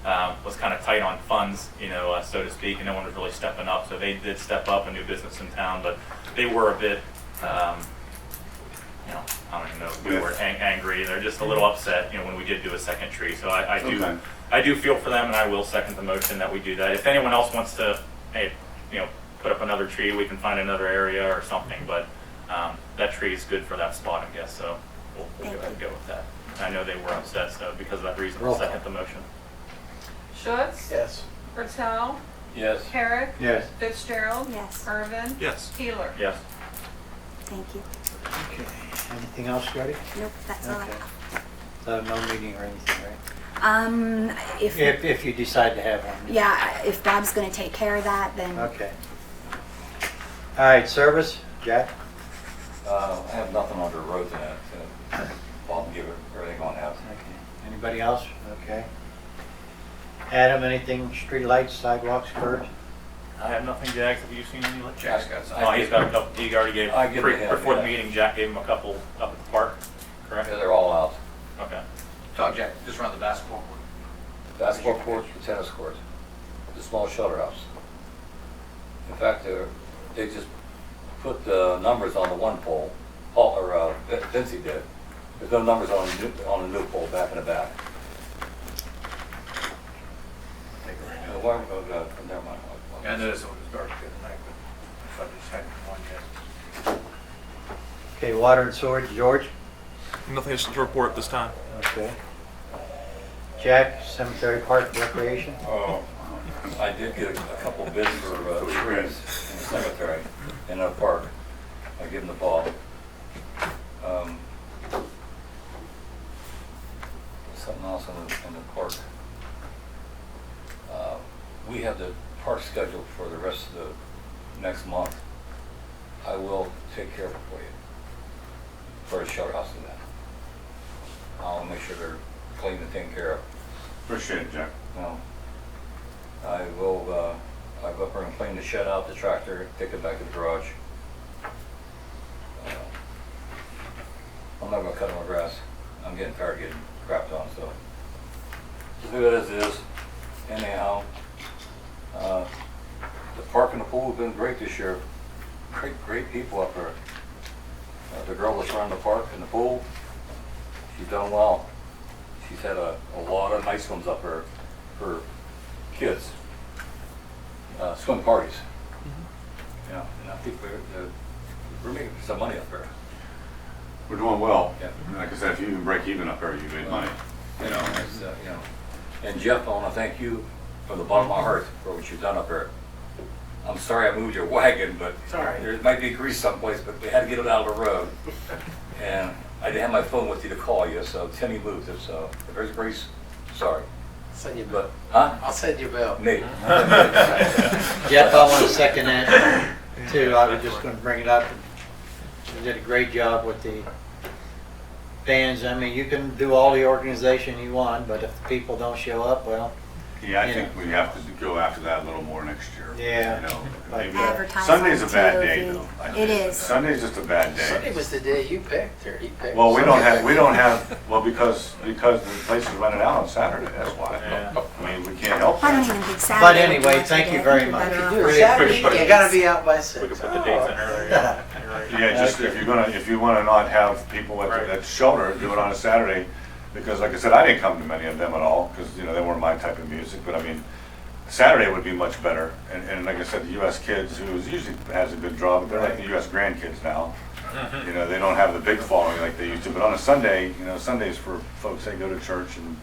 was kind of tight on funds, you know, so to speak, and no one was really stepping up. So they did step up and do business in town, but they were a bit, you know, I don't even know if we were angry. They're just a little upset, you know, when we did do a second tree. So Okay. I do feel for them, and I will second the motion that we do that. If anyone else wants to, hey, you know, put up another tree, we can find another area or something. But that tree is good for that spot, I guess. So we'll go ahead and go with that. I know they were upset, so because of that reason, I'll Roll call. second the motion. Schutz. Yes. Bertel. Yes. Herrick. Yes. Fitzgerald. Yes. Irvin. Yes. Keeler. Yes. Thank you. Okay. Anything else, Jody? Nope, that's all I Okay. have. So no meeting or anything, right? If, If you decide to have one. yeah, if Bob's gonna take care of that, then Okay. All right, service, Jack? I have nothing on the roads in it, so I'll give everything on that. Okay. Anybody else? Okay. Adam, anything, street lights, sidewalks, curbs? I have nothing, Jack. Have you seen any? Jack's got some. Oh, he's got a couple. He already gave. I give him a Before the yeah. meeting, Jack gave him a couple up at the park. Correct. Yeah, they're all out. Okay. Talk, Jack, just around the basketball court. Basketball courts, the tennis courts, the small shelter house. In fact, they just put the numbers on the one pole, Paul, or Vinci did. There's no numbers on the new pole back in the back. Never mind. Yeah, I noticed it was dark the other night, but I just hadn't one yet. Okay, water and sewer, George? Nothing else to report at this time. Okay. Jack, cemetery, park, recreation? I did get a couple bids for trees in the cemetery, in a park. I give them the ball. Something else in the park. We have the park scheduled for the rest of the next month. I will take care of it for you. For a shelter house and that. I'll make sure they're clean and taken care of. Appreciate it, Jack. No. I will, I'll go up there and clean the shed out, the tractor, take it back to the garage. I'm not gonna cut my grass. I'm getting tired of getting crapped on, so. Just leave it as it is. Anyhow, the park and the pool have been great this year. Great people up there. The girl that's running the park and the pool, she's done well. She's had a lot of nice ones up there for kids. Swim parties. Yeah, and I think we're making some money up there. We're doing well. Yeah. Like I said, if you even break even up there, you made money. You know, it's, you know. And Jeff, I want to thank you from the bottom of my heart for what you've done up there. I'm sorry I moved your wagon, but there might be grease someplace, but we had to get it out of the road. And I didn't have my phone with you to call you, so Timmy moved it, so if there's grease, sorry. Send you a But, bill. huh? I'll send you a bill. Nate. Jeff, I want to second that too. I was just going to bring it up. You did a great job with the bands. I mean, you can do all the organization you want, but if the people don't show up, well, Yeah, I Yeah. think we have to go after that a little more next year. Yeah. You know, Like, maybe- Advertise Sunday's a on bad TV. day though. I It think. is. Sunday's just a bad Sunday day. was the day you picked, or he picked. Well, we don't have, well, because the place is running out on Saturday, that's why. I mean, we can't help I don't that. even think Saturday. But would be anyway, much thank of a you day. very You're much. better off Do it Really Saturday, appreciate you it. gotta be out by 6. We could put the dates in earlier. Yeah, just if you wanna not have people Right. at the shelter, do it on a Saturday. Because like I said, I didn't come to many of them at all, because, you know, they weren't my type of music, but I mean, Saturday would be much better. And like I said, the US Kids, who usually has a good draw, but they're like the US grandkids now. You know, they don't have the big following like they used to, but on a Sunday, you know, Sunday's for folks that go to church and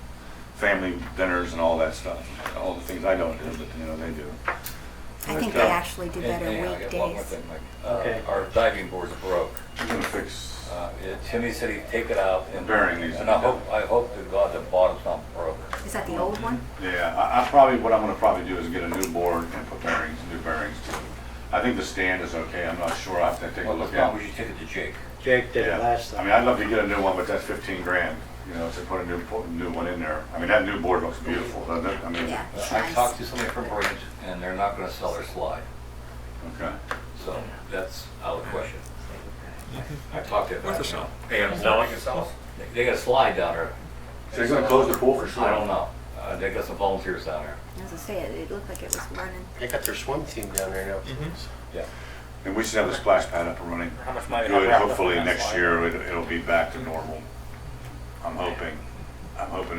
family dinners and all that stuff. All the things I don't do, but, you know, they do. I think they actually do better And I got one more weekdays. thing, Mike. Okay. Our diving board's broke. You're gonna fix, Timmy said he'd take it out and Bearing needs to and be I hope to God the bottom's not broke. Is that the old one? yeah, what I'm gonna probably do is get a new board and put new bearings to it. I think the stand is okay, I'm not sure, I have to take a Well, look if not, at we should take it to Jake. Jake did Yeah. it last I mean, time. I'd love to get a new one, but that's 15 grand, you know, to put a new one in there. I mean, that new board looks beautiful, doesn't it? I mean, Yeah. It's I nice. talked to somebody from Bridge and they're not gonna sell their slide, okay. so that's out of the question. I talked to them. Worth a shot. They have selling itself? They got a slide down there. So you're gonna close the pool for sure? I don't know. They got some volunteers down there. As I say, it looked like it was running. They got their swim team down there now. Yeah. And we should have the splash pad up and running. How much money? Good, hopefully next year it'll be back to normal. I'm hoping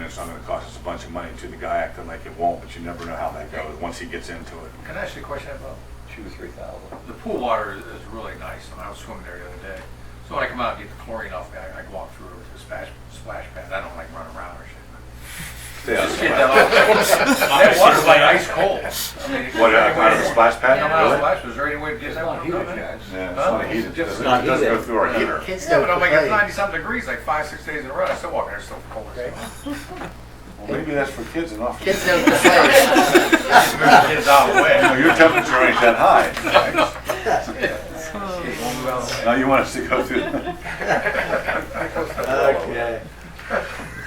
it's not gonna cost us a bunch of money to the guy acting like it won't, but you never know how that goes once he gets into it. Can I ask you a question about, 2,000 to 3,000. the pool water is really nice, and I was swimming there the other day. So when I come out and get the chlorine off me, I can walk through it with the splash pad. I don't like run around or shit. Stay out of Just the get that splash. off. That water's like ice cold. I mean, it- What, out of the splash Yeah, pad? out of the Really? splash, was there any way to get It's that not one heated, going? guys. Yeah, it's Huh? not heated, it Just- doesn't not it doesn't go heated. through our heater. Kids Yeah, but don't I'm like, it's play. 90-something degrees, like 5-6 days in a row. I still walk in there, it's still cold as hell. Well, maybe that's for kids and not for Kids you. don't play. Move the kids out of the way. No, your temperature ain't that high. Move out of the way. Now you want us to go through. Okay.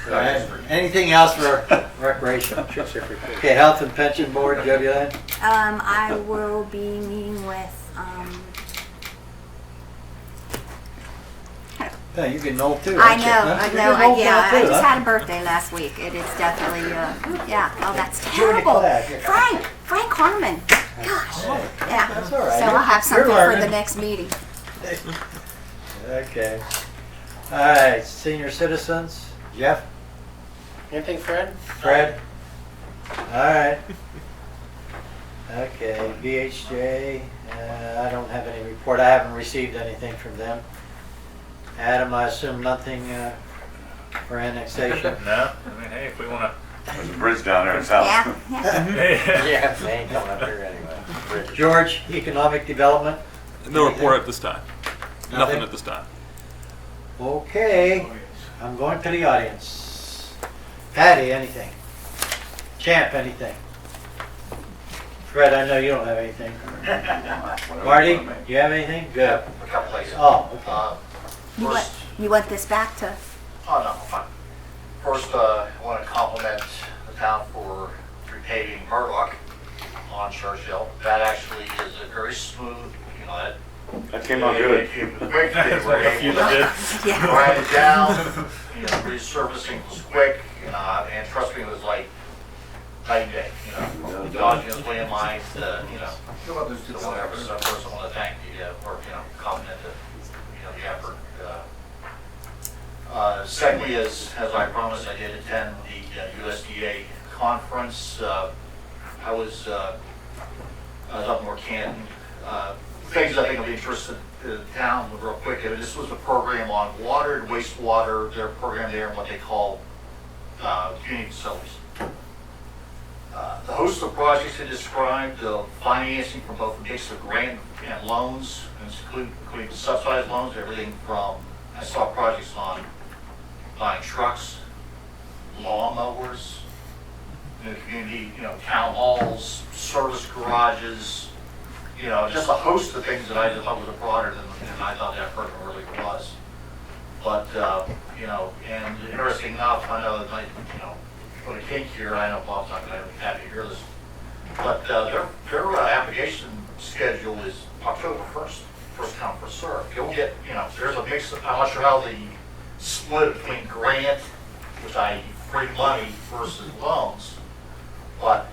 All right. Anything else for recreation? Okay, Health and Pension Board, Jody Lynn? I will be meeting with, Yeah, you're getting old too, I aren't you? know, Huh? I You're know, getting old yeah, now, I too, just huh? had a birthday last week. It is definitely, yeah, oh, that's You're terrible. glad. Frank Harmon, gosh, yeah. That's all right. So I'll have You're something for learning. the next meeting. Okay. All right, senior citizens, Jeff, Anything, Fred? Fred? All right. Okay, BHJ, I don't have any report. I haven't received anything from them. Adam, I assume nothing for annexation? No, I mean, hey, if we wanna. There's a bridge down there in his house. Yeah, yeah. Yeah, they ain't coming up here anyway. George, economic development? No report at this time. Nothing? Nothing at this time. Okay, I'm going to the audience. Patty, anything? Champ, anything? Fred, I know you don't have anything. Marty, you have anything? Good. A couple places. Oh, okay. You want this back to, Oh, no, fine. First, I want to compliment the town for repaving Murdoch on Churchill. That actually is a very smooth, you know, That came out good. It was quick, they were able to yeah, grind it down, you know, resurfacing was quick, and trust me, it was like night and day, you know. Dodging his way in line, you know, Go about those two so whatever. So first I want to thank the, or, you know, compliment the effort. Secondly, as I promised, I did attend the USDA conference. I was up in North Canton. Things I think will be interesting to the town real quick. This was a program on water and wastewater, their program there and what they call community facilities. The host of projects I described, financing from both a mix of grant and loans, including subsidized loans, everything from, I saw projects on buying trucks, lawnmowers, in the community, town halls, service garages, just a host of things that I just thought was broader than I thought that program really was. But, and interesting enough, I know that for the kink here, I know Bob's not going to be happy to hear this, but their application schedule is October 1st, first come, first serve. You'll get, there's a mix of, I'm not sure how the split between grant, which I free money versus loans, but,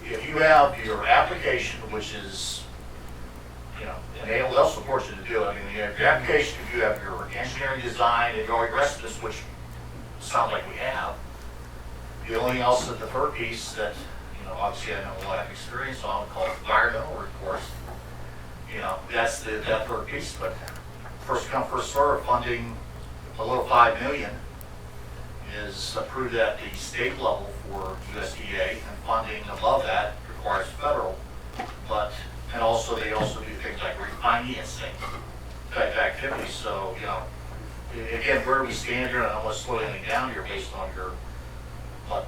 if you have your application, which is, and they'll support you to do it. I mean, you have your application, you have your engineering design, and your rest of this, which sounds like we have. The only thing else is the third piece that, obviously I know a lot of experience on, called environmental, of course. That's that third piece, but first come, first serve funding below $5 million is approved at the state level for USDA, and funding above that requires federal. And also they also do things like refinancing type activities. So, again, where we stand here, and I don't want to slow anything down here based on your, but,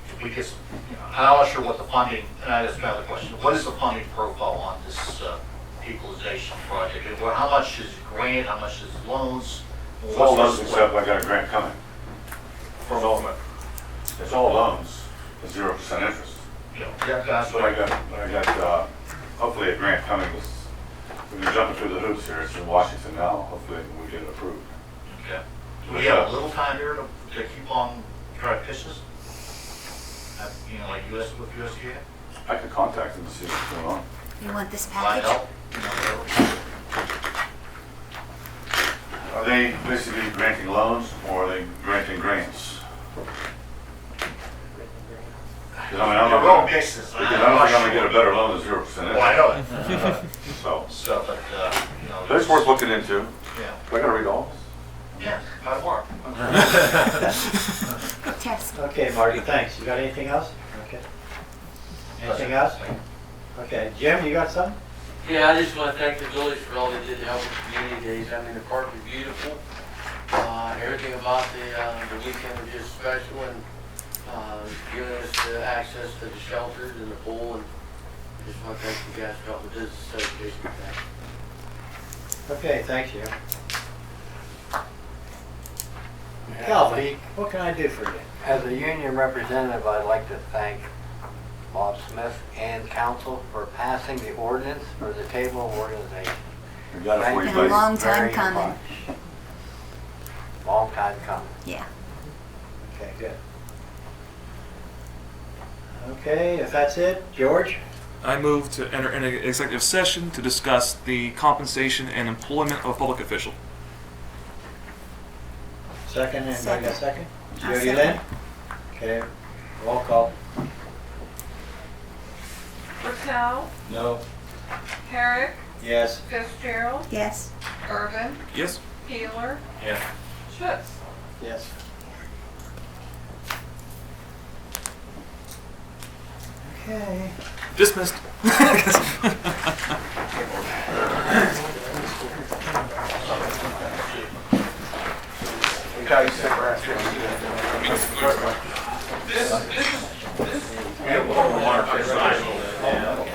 if we get some, I'm not sure what the funding, and that's another question, what is the funding profile on this equalization project? How much is grant, how much is loans? It's all loans except I got a grant coming. It's all loans, at 0% interest. Yeah, that's But I got, hopefully a grant coming with, we've been jumping through the hoops here. It's in Washington now. Hopefully we get it approved. Okay. Do we have a little time here to keep on trying to pitch this? Like with USDA? I could contact them to see what's going on. You want this Find package? help? Are they basically granting loans or are they granting grants? Because I mean, I'm We're all not mixes. because I don't think I'm gonna get a better loan than 0% interest. Well, I know that. So, But, but it's worth looking into. Yeah. Do I gotta read all this? Yeah, by more. Test. Okay, Marty, thanks. You got anything else? Okay. Anything else? Okay, Jim, you got something? Yeah, I just want to thank the village for all they did to help with the community days. I mean, the park was beautiful. Everything about the weekend was just special, and giving us access to the shelters and the pool. And I just want to thank you guys for all the business association with that. Okay, thank you. Calvi, what can I do for you? As a union representative, I'd like to thank Bob Smith and council for passing the ordinance for the table of organization. We got it for you, Been a buddy. long time Very coming. much. Long time coming. Yeah. Okay, good. Okay, if that's it, George? I move to enter an executive session to discuss the compensation and employment of a public official. Second, anybody got a second? I'll Jody second. Lynn? Okay, roll call. Raquel, No. Herrick, Yes. Fitzgerald, Yes. Irvin, Yes? Peeler, Yeah. Schutz. Yes. Okay. Dismissed. You guys sit right here. We have one more on our side.